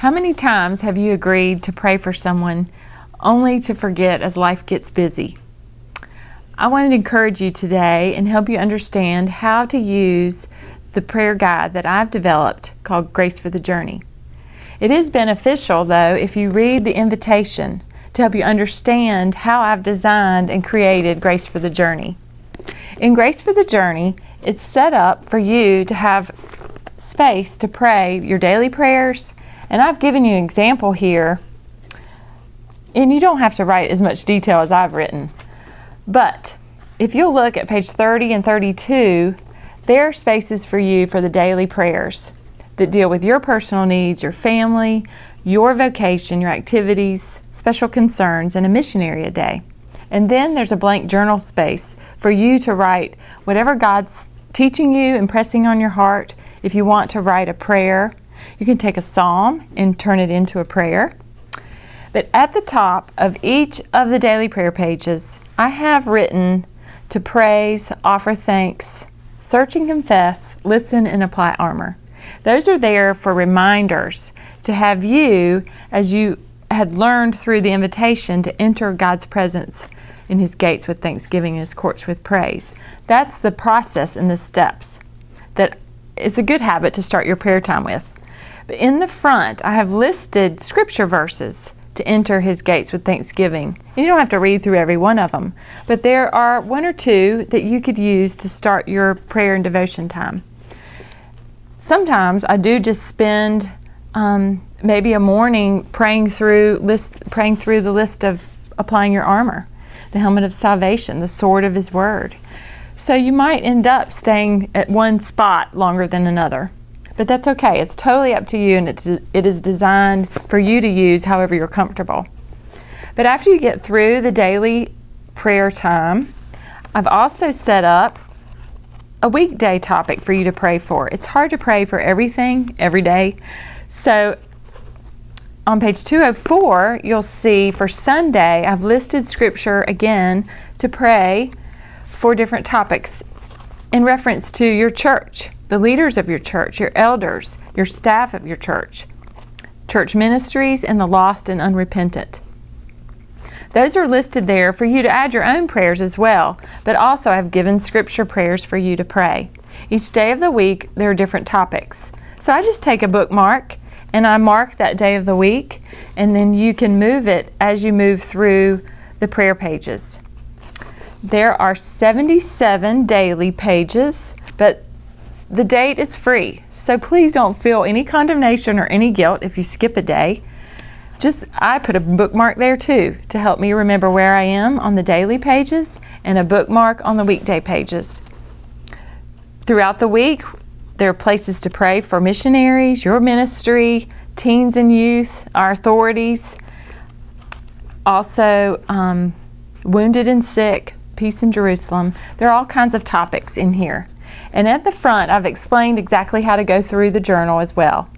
How many times have you agreed to pray for someone only to forget as life gets busy? I wanted to encourage you today and help you understand how to use the prayer guide that I've developed called Grace for the Journey. It is beneficial, though, if you read the invitation to help you understand how I've designed and created Grace for the Journey. In Grace for the Journey, it's set up for you to have space to pray your daily prayers, and I've given you an example here, and you don't have to write as much detail as I've written. But if you'll look at page 30 and 32, there are spaces for you for the daily prayers that deal with your personal needs, your family, your vocation, your activities, special concerns, and a missionary a day. And then there's a blank journal space for you to write whatever God's teaching you, impressing on your heart. If you want to write a prayer, you can take a psalm and turn it into a prayer. But at the top of each of the daily prayer pages, I have written to praise, offer thanks, search and confess, listen and apply armor. Those are there for reminders to have you, as you had learned through the invitation, to enter God's presence in His gates with thanksgiving and His courts with praise. That's the process and the steps that is a good habit to start your prayer time with. But in the front, I have listed scripture verses to enter His gates with thanksgiving. And you don't have to read through every one of them, but there are one or two that you could use to start your prayer and devotion time. Sometimes I do just spend maybe a morning praying through the list of applying your armor, the helmet of salvation, the sword of His word. So you might end up staying at one spot longer than another. But that's okay. It's totally up to you, and it is designed for you to use however you're comfortable. But after you get through the daily prayer time, I've also set up a weekday topic for you to pray for. It's hard to pray for everything every day. So on page 204, you'll see for Sunday, I've listed scripture again to pray for different topics in reference to your church, the leaders of your church, your elders, your staff of your church ministries, and the lost and unrepentant. Those are listed there for you to add your own prayers as well, but also I've given scripture prayers for you to pray. Each day of the week, there are different topics. So I just take a bookmark and I mark that day of the week, and then you can move it as you move through the prayer pages. There are 77 daily pages, but the date is free. So please don't feel any condemnation or any guilt if you skip a day. I put a bookmark there too to help me remember where I am on the daily pages, and a bookmark on the weekday pages. Throughout the week, there are places to pray for missionaries, your ministry, teens and youth, our authorities, also wounded and sick, peace in Jerusalem. There are all kinds of topics in here. And at the front, I've explained exactly how to go through the journal as well.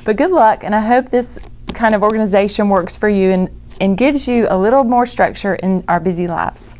But good luck, and I hope this kind of organization works for you and gives you a little more structure in our busy lives.